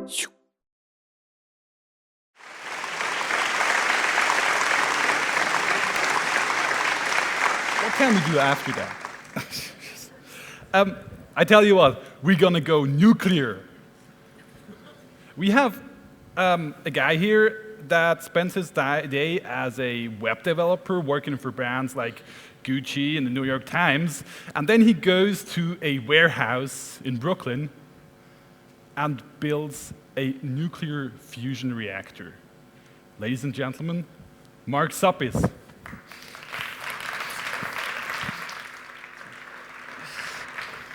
What can we do after that? I tell you what, we're gonna go nuclear. We have a guy here that spends his day as a web developer working for brands like Gucci and the New York Times, and then he goes to a warehouse in Brooklyn and builds a nuclear fusion reactor. Ladies and gentlemen, Mark Suppes.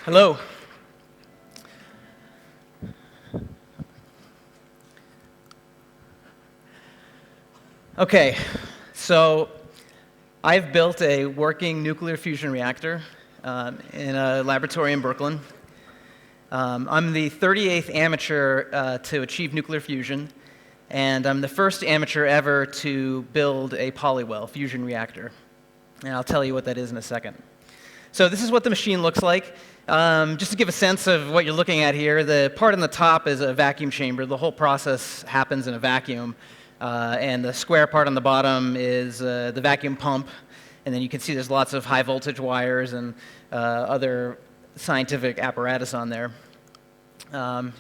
Hello. Okay, so I've built a working nuclear fusion reactor in a laboratory in Brooklyn. I'm the 38th amateur to achieve nuclear fusion, and I'm the first amateur ever to build a Polywell fusion reactor. And I'll tell you what that is in a second. So this is what the machine looks like. Just to give a sense of what you're looking at here, the part on the top is a vacuum chamber. The whole process happens in a vacuum. And the square part on the bottom is the vacuum pump. And then you can see there's lots of high voltage wires and other scientific apparatus on there.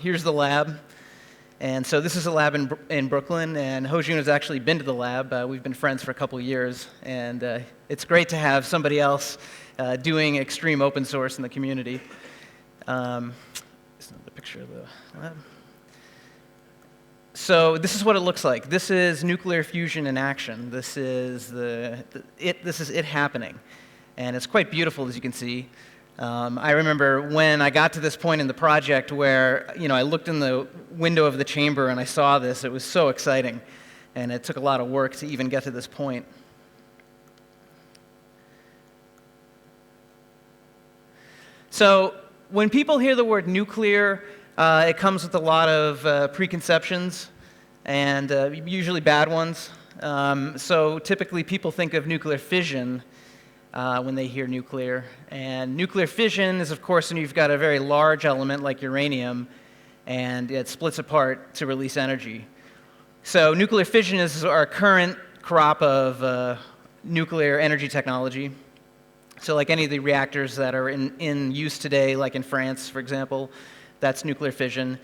Here's the lab. And so this is a lab in Brooklyn, and Ho-Jun has actually been to the lab. We've been friends for a couple of years, and it's great to have somebody else doing extreme open source in the community. This is another picture of the lab. So this is what it looks like. This is nuclear fusion in action. This is it happening, and it's quite beautiful, as you can see. I remember when I got to this point in the project where I looked in the window of the chamber and I saw this. It was so exciting, and it took a lot of work to even get to this point. So when people hear the word nuclear, it comes with a lot of preconceptions, and usually bad ones. So typically people think of nuclear fission when they hear nuclear. And nuclear fission is, of course, when you've got a very large element like uranium, and it splits apart to release energy. So nuclear fission is our current crop of nuclear energy technology. So like any of the reactors that are in use today, like in France, for example, that's nuclear fission.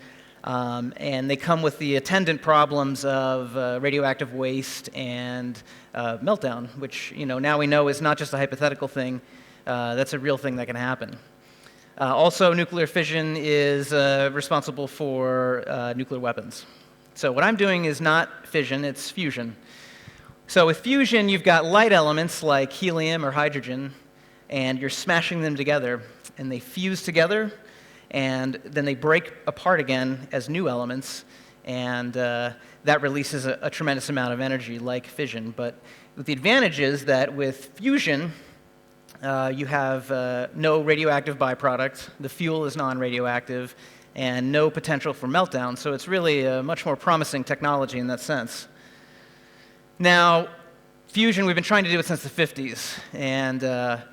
And they come with the attendant problems of radioactive waste and meltdown, which now we know is not just a hypothetical thing. That's a real thing that can happen. Also, nuclear fission is responsible for nuclear weapons. So what I'm doing is not fission, it's fusion. So with fusion, you've got light elements like helium or hydrogen, and you're smashing them together, and they fuse together, and then they break apart again as new elements, and that releases a tremendous amount of energy, like fission. But the advantage is that with fusion, you have no radioactive byproduct, the fuel is non-radioactive, and no potential for meltdown, so it's really a much more promising technology in that sense. Now, fusion, we've been trying to do it since the 50s, and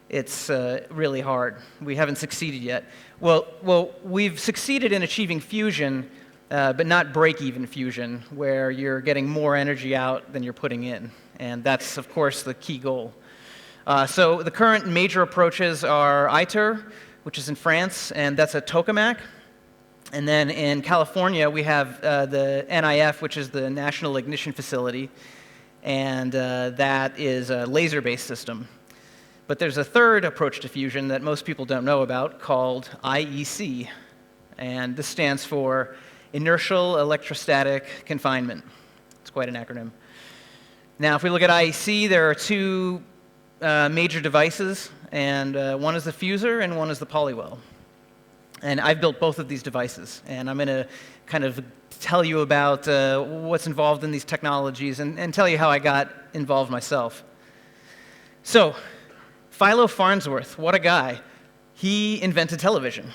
it's really hard. We haven't succeeded yet. Well, we've succeeded in achieving fusion, but not break-even fusion, where you're getting more energy out than you're putting in. And that's, of course, the key goal. So the current major approaches are ITER, which is in France, and that's a tokamak. And then in California, we have the NIF, which is the National Ignition Facility, and that is a laser-based system. But there's a third approach to fusion that most people don't know about called IEC, and this stands for Inertial Electrostatic Confinement. It's quite an acronym. Now, if we look at IEC, there are two major devices, and one is the fuser and one is the Polywell. And I've built both of these devices, and I'm going to kind of tell you about what's involved in these technologies and tell you how I got involved myself. So, Philo Farnsworth, what a guy. He invented television,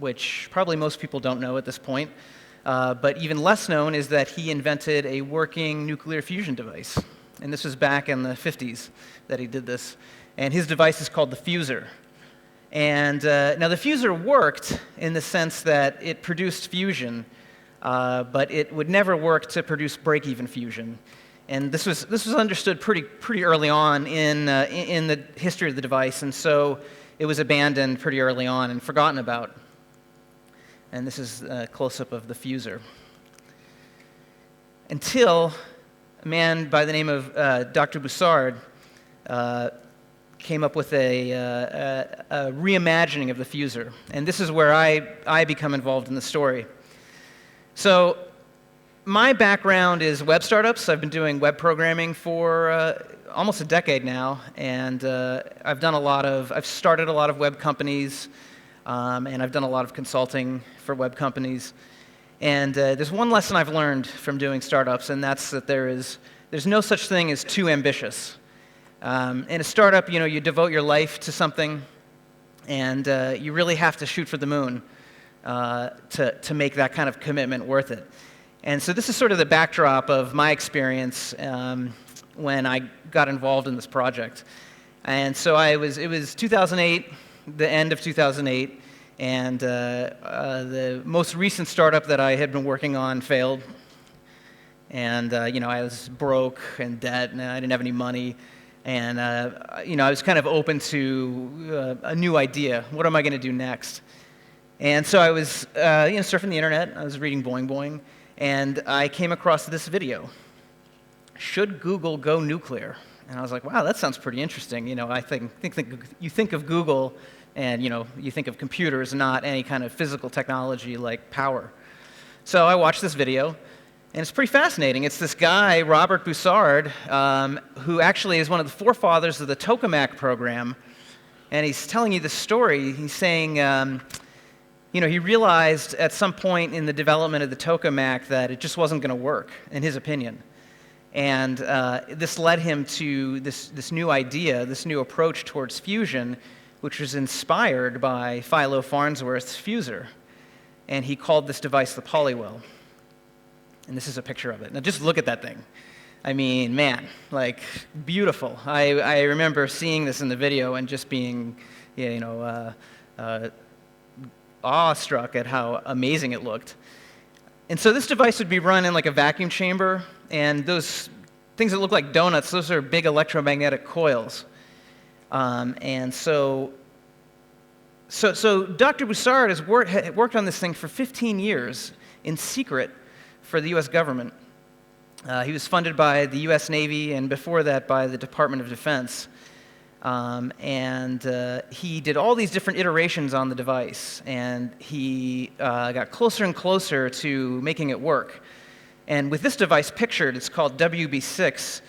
which probably most people don't know at this point. But even less known is that he invented a working nuclear fusion device. And this was back in the 50s that he did this. And his device is called the fuser. And now the fuser worked in the sense that it produced fusion, but it would never work to produce break-even fusion. And this was understood pretty early on in the history of the device, and so it was abandoned pretty early on and forgotten about. And this is a close-up of the fuser. Until a man by the name of Dr. Bussard came up with a reimagining of the fuser. And this is where I become involved in the story. So my background is web startups. I've been doing web programming for almost a decade now, and I've started a lot of web companies, and I've done a lot of consulting for web companies. And there's one lesson I've learned from doing startups, and that's that there's no such thing as too ambitious. In a startup, you devote your life to something, and you really have to shoot for the moon to make that kind of commitment worth it. And so this is sort of the backdrop of my experience when I got involved in this project. And so it was 2008, the end of 2008, and the most recent startup that I had been working on failed. And I was broke and debt, and I didn't have any money. And I was kind of open to a new idea. What am I going to do next? And so I was surfing the internet. I was reading Boing Boing, and I came across this video. Should Google go nuclear? And I was like, wow, that sounds pretty interesting. I think you think of Google, and you think of computers, not any kind of physical technology like power. So I watched this video, and it's pretty fascinating. It's this guy, Robert Bussard, who actually is one of the forefathers of the tokamak program, and he's telling you this story. He's saying, he realized at some point in the development of the tokamak that it just wasn't going to work, in his opinion. And this led him to this new idea, this new approach towards fusion, which was inspired by Philo Farnsworth's fuser. And he called this device the Polywell. And this is a picture of it. Now just look at that thing. I mean, man, beautiful. I remember seeing this in the video and just being, awestruck at how amazing it looked. And so this device would be run in a vacuum chamber, and those things that look like donuts, those are big electromagnetic coils. And so Dr. Bussard has worked on this thing for 15 years in secret for the U.S. government. He was funded by the U.S. Navy, and before that by the Department of Defense. And he did all these different iterations on the device, and he got closer and closer to making it work. And with this device pictured, it's called WB6,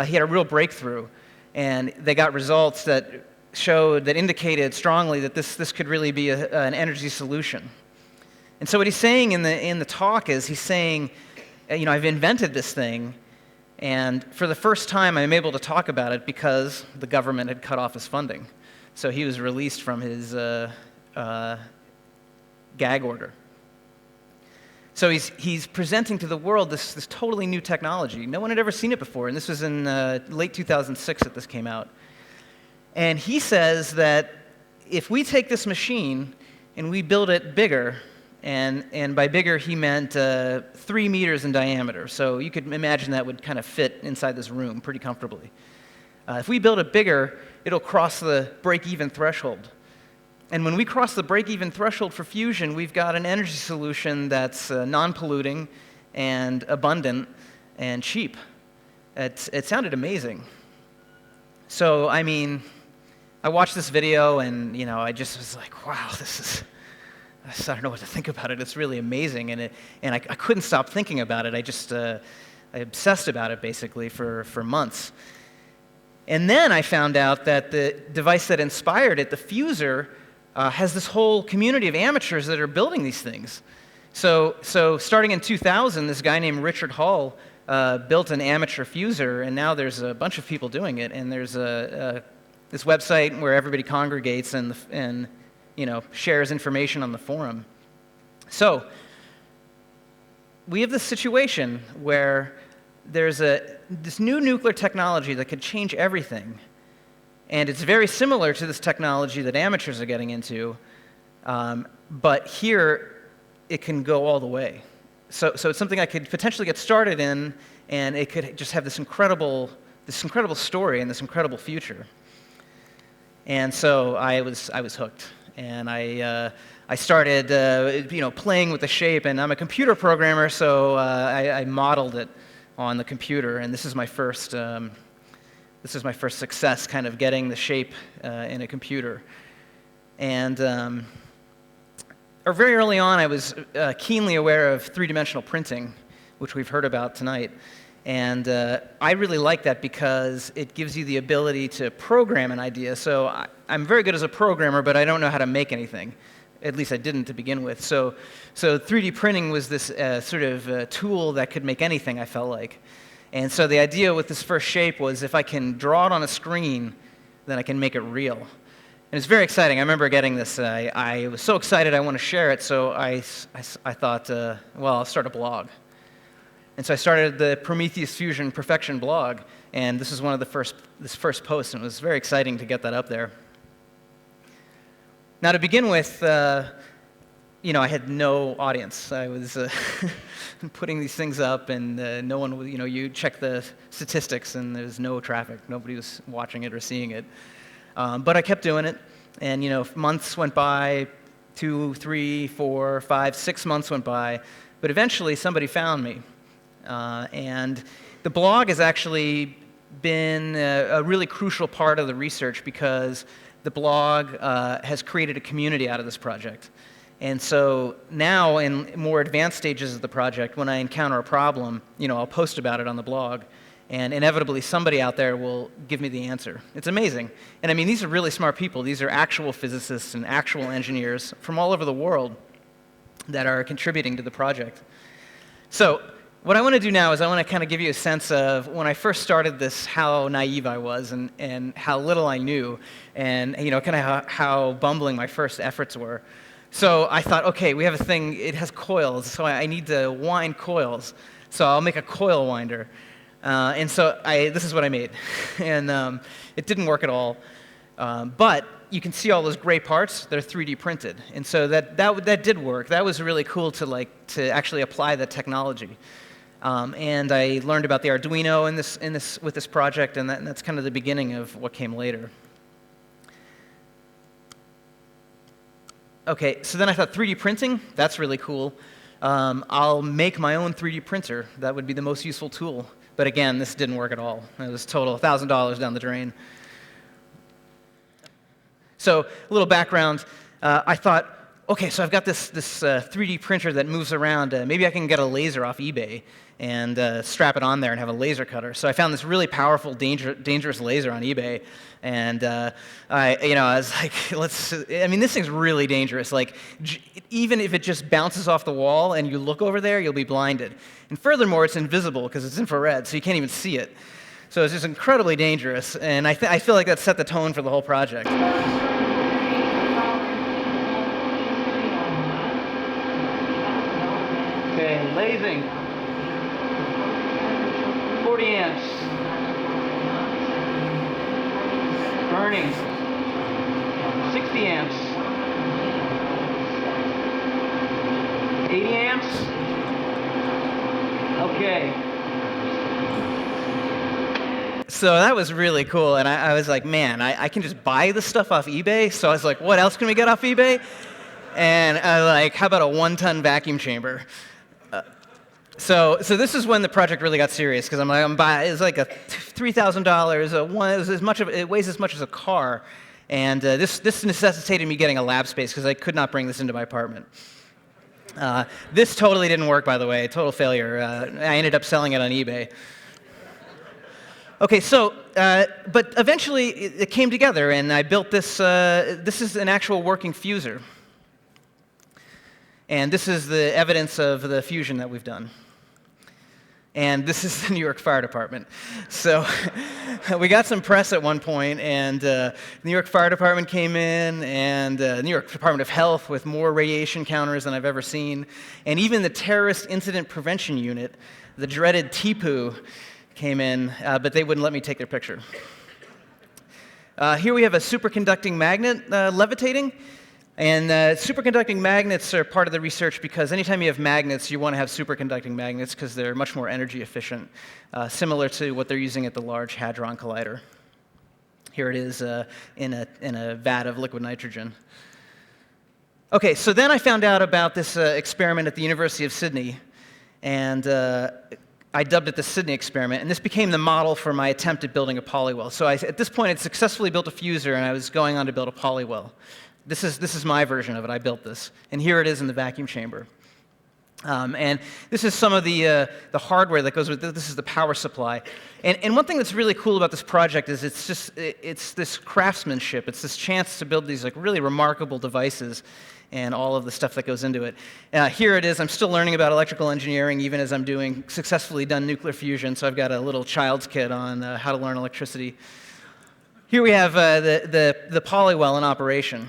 he had a real breakthrough. And they got results that indicated strongly that this could really be an energy solution. And so what he's saying in the talk is he's saying, I've invented this thing, and for the first time I'm able to talk about it because the government had cut off his funding. So he was released from his gag order. So he's presenting to the world this totally new technology. No one had ever seen it before, and this was in late 2006 that this came out. And he says that if we take this machine and we build it bigger, and by bigger he meant 3 meters in diameter, so you could imagine that would kind of fit inside this room pretty comfortably. If we build it bigger, it'll cross the break-even threshold. And when we cross the break-even threshold for fusion, we've got an energy solution that's non-polluting and abundant and cheap. It sounded amazing. So, I watched this video, and I just was like, wow, I don't know what to think about it. It's really amazing, and I couldn't stop thinking about it. I obsessed about it basically for months. And then I found out that the device that inspired it, the fuser, has this whole community of amateurs that are building these things. So starting in 2000, this guy named Richard Hall built an amateur fuser, and now there's a bunch of people doing it. And there's this website where everybody congregates and shares information on the forum. So we have this situation where there's this new nuclear technology that could change everything. And it's very similar to this technology that amateurs are getting into, but here it can go all the way. So it's something I could potentially get started in, and it could just have this incredible story and this incredible future. And so I was hooked, and I started playing with the shape. And I'm a computer programmer, so I modeled it on the computer. And this is my first success, kind of getting the shape in a computer. And very early on, I was keenly aware of three-dimensional printing, which we've heard about tonight. And I really like that because it gives you the ability to program an idea. So I'm very good as a programmer, but I don't know how to make anything. At least I didn't to begin with. So 3D printing was this sort of tool that could make anything, I felt like. And so the idea with this first shape was if I can draw it on a screen, then I can make it real. And it's very exciting. I remember getting this. I was so excited I want to share it, so I thought, well, I'll start a blog. And so I started the Prometheus Fusion Perfection blog, and this is one of this first post, and it was very exciting to get that up there. Now, to begin with, I had no audience. I was putting these things up, and no one was, you check the statistics, and there's no traffic. Nobody was watching it or seeing it. But I kept doing it, and, months went by, 2, 3, 4, 5, 6 months went by, but eventually somebody found me. And the blog has actually been a really crucial part of the research because the blog has created a community out of this project. And so now, in more advanced stages of the project, when I encounter a problem, I'll post about it on the blog, and inevitably somebody out there will give me the answer. It's amazing. And I mean, these are really smart people. These are actual physicists and actual engineers from all over the world that are contributing to the project. So what I want to do now is I want to kind of give you a sense of when I first started this, how naive I was and how little I knew, and kind of how bumbling my first efforts were. So I thought, okay, we have a thing, it has coils, so I need to wind coils. So I'll make a coil winder. And so this is what I made. And it didn't work at all. But you can see all those gray parts, they're 3D printed. And so that did work. That was really cool to actually apply the technology. And I learned about the Arduino with this project, and that's kind of the beginning of what came later. Okay, so then I thought 3D printing, that's really cool. I'll make my own 3D printer. That would be the most useful tool. But again, this didn't work at all. It was total $1,000 down the drain. So a little background. I thought, okay, so I've got this 3D printer that moves around. Maybe I can get a laser off eBay and strap it on there and have a laser cutter. So I found this really powerful, dangerous laser on eBay. And I was like, this thing's really dangerous. Like, even if it just bounces off the wall and you look over there, you'll be blinded. And furthermore, it's invisible because it's infrared, so you can't even see it. So it's just incredibly dangerous. And I feel like that set the tone for the whole project. Okay, lasing. 40 amps. Burning. 60 amps. 80 amps. Okay. So that was really cool, and I was like, man, I can just buy this stuff off eBay. So I was like, what else can we get off eBay? And I was like, how about a 1-ton vacuum chamber? So this is when the project really got serious, because I'm buying. It's like a $3,000. It weighs as much as a car, and this necessitated me getting a lab space because I could not bring this into my apartment. This totally didn't work, by the way. Total failure. I ended up selling it on eBay. Okay, so but eventually it came together, and I built this. This is an actual working fuser, and this is the evidence of the fusion that we've done. And this is the New York Fire Department. So we got some press at one point, and the New York Fire Department came in, and the New York Department of Health with more radiation counters than I've ever seen, and even the Terrorist Incident Prevention Unit, the dreaded TPU, came in, but they wouldn't let me take their picture. Here we have a superconducting magnet levitating. And superconducting magnets are part of the research because anytime you have magnets, you want to have superconducting magnets because they're much more energy efficient, similar to what they're using at the Large Hadron Collider. Here it is in a vat of liquid nitrogen. Okay, so then I found out about this experiment at the University of Sydney, and I dubbed it the Sydney experiment, and this became the model for my attempt at building a Polywell. So at this point, I'd successfully built a fuser, and I was going on to build a Polywell. This is my version of it. I built this, and here it is in the vacuum chamber. And this is some of the hardware that goes with it. This is the power supply. And one thing that's really cool about this project is it's this craftsmanship. It's this chance to build these like really remarkable devices and all of the stuff that goes into it. Here it is. I'm still learning about electrical engineering even as I'm successfully done nuclear fusion, so I've got a little child's kit on how to learn electricity. Here we have the Polywell in operation.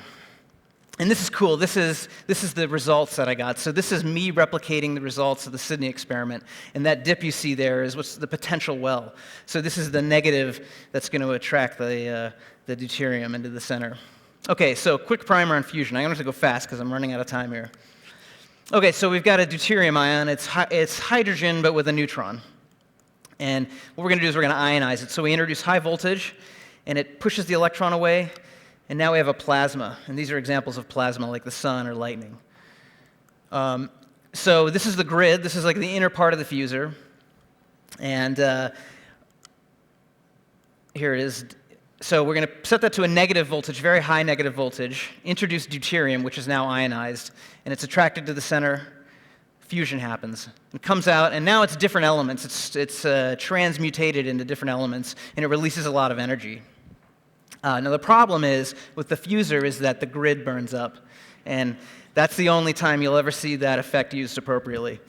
And this is cool. This is the results that I got. So this is me replicating the results of the Sydney experiment. And that dip you see there is what's the potential well. So this is the negative that's going to attract the deuterium into the center. Okay, so quick primer on fusion. I'm going to go fast because I'm running out of time here. Okay, so we've got a deuterium ion. It's hydrogen but with a neutron. And what we're going to do is we're going to ionize it. So we introduce high voltage, and it pushes the electron away. And now we have a plasma, and these are examples of plasma like the sun or lightning. So this is the grid. This is like the inner part of the fuser. And here it is. So we're going to set that to a negative voltage, very high negative voltage, introduce deuterium, which is now ionized, and it's attracted to the center. Fusion happens. It comes out, and now it's different elements. It's transmutated into different elements, and it releases a lot of energy. Now the problem is with the fuser is that the grid burns up, and that's the only time you'll ever see that effect used appropriately.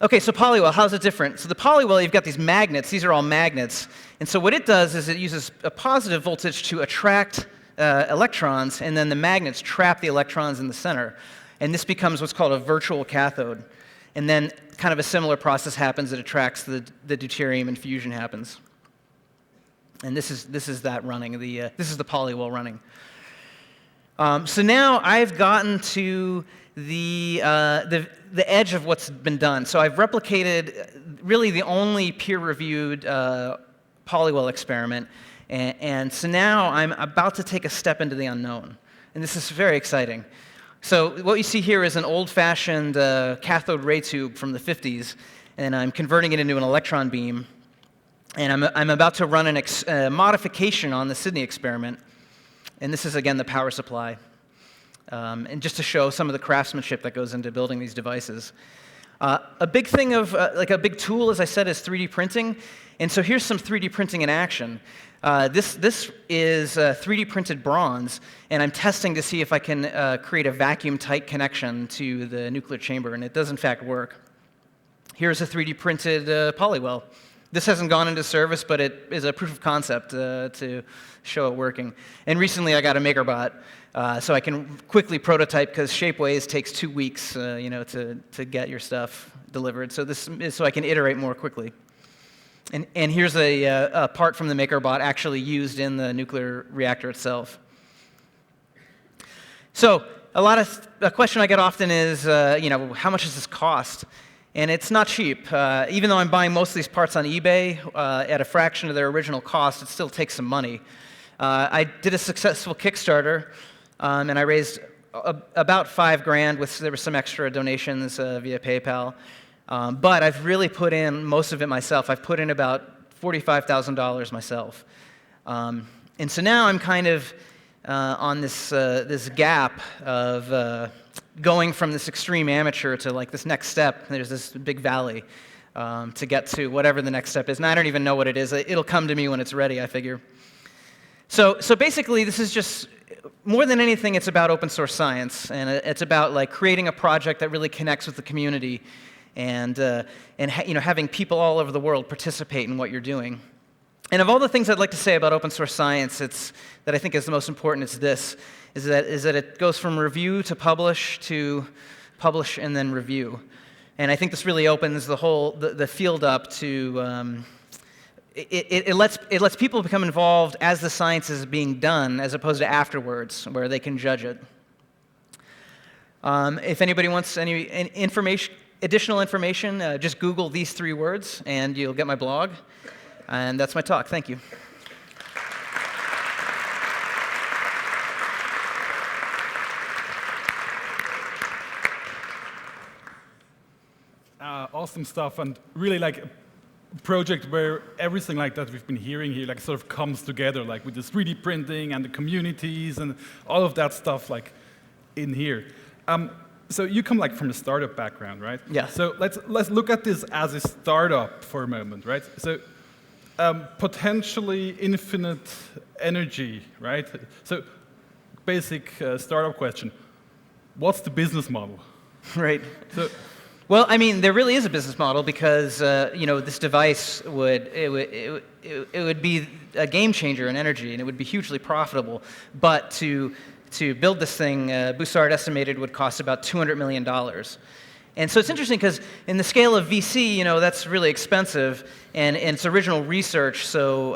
Okay, so Polywell, how's it different? So the Polywell, you've got these magnets. These are all magnets, and so what it does is it uses a positive voltage to attract electrons, and then the magnets trap the electrons in the center, and this becomes what's called a virtual cathode. And then kind of a similar process happens that attracts the deuterium, and fusion happens. And this is that running. This is the Polywell running. So now I've gotten to the edge of what's been done. So I've replicated really the only peer-reviewed Polywell experiment, and so now I'm about to take a step into the unknown, and this is very exciting. So what you see here is an old-fashioned cathode ray tube from the 50s, and I'm converting it into an electron beam. And I'm about to run a modification on the Sydney experiment. And this is, again, the power supply. And just to show some of the craftsmanship that goes into building these devices. A big thing of, like a big tool, as I said, is 3D printing. And so here's some 3D printing in action. This is 3D printed bronze. And I'm testing to see if I can create a vacuum-tight connection to the nuclear chamber. And it does, in fact, work. Here's a 3D printed Polywell. This hasn't gone into service, but it is a proof of concept to show it working. And recently I got a MakerBot, so I can quickly prototype, because Shapeways takes 2 weeks to get your stuff delivered. So this is so I can iterate more quickly. And here's a part from the MakerBot actually used in the nuclear reactor itself. So a question I get often is, how much does this cost? And it's not cheap. Even though I'm buying most of these parts on eBay at a fraction of their original cost, it still takes some money. I did a successful Kickstarter, and I raised about $5,000. There were some extra donations via PayPal. But I've really put in most of it myself. I've put in about $45,000 myself. And so now I'm kind of on this gap of going from this extreme amateur to like this next step. There's this big valley to get to whatever the next step is. And I don't even know what it is. It'll come to me when it's ready, I figure. So basically, this is just, more than anything, it's about open source science. And it's about like creating a project that really connects with the community and having people all over the world participate in what you're doing. And of all the things I'd like to say about open source science, that I think is the most important, is that it goes from review to publish and then review. And I think this really opens the field up to it lets people become involved as the science is being done, as opposed to afterwards, where they can judge it. If anybody wants any additional information, just Google these 3 words, and you'll get my blog. And that's my talk. Thank you. Awesome stuff, and really like a project where everything like that we've been hearing here like sort of comes together, like with the 3D printing and the communities and all of that stuff like in here. So you come like from a startup background, right? Yeah. So let's look at this as a startup for a moment, right? So potentially infinite energy, right? So basic startup question: what's the business model? Right. So. Well, I mean, there really is a business model because this device would be a game changer in energy, and it would be hugely profitable. But to build this thing, Bussard estimated would cost about $200 million. And so it's interesting because in the scale of VC, that's really expensive, and it's original research, so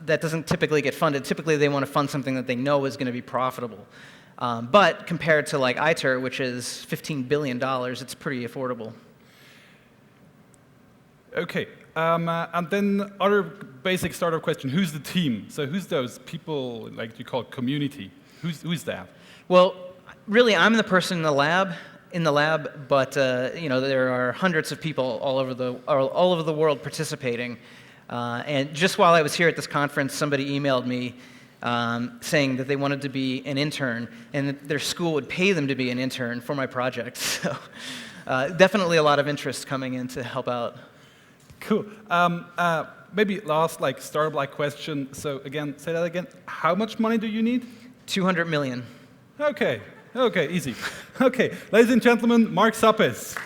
that doesn't typically get funded. Typically, they want to fund something that they know is going to be profitable. But compared to like ITER, which is $15 billion, it's pretty affordable. Okay, and then other basic startup question: who's the team? So who's those people like you call community? Who's that? Well, really, I'm the person in the lab, but there are hundreds of people all over the world participating. And just while I was here at this conference, somebody emailed me. Saying that they wanted to be an intern, and that their school would pay them to be an intern for my project. So definitely a lot of interest coming in to help out. Cool. Maybe last startup-like question. So again, say that again. How much money do you need? 200 million. Okay, easy. Okay, ladies and gentlemen, Mark Suppes.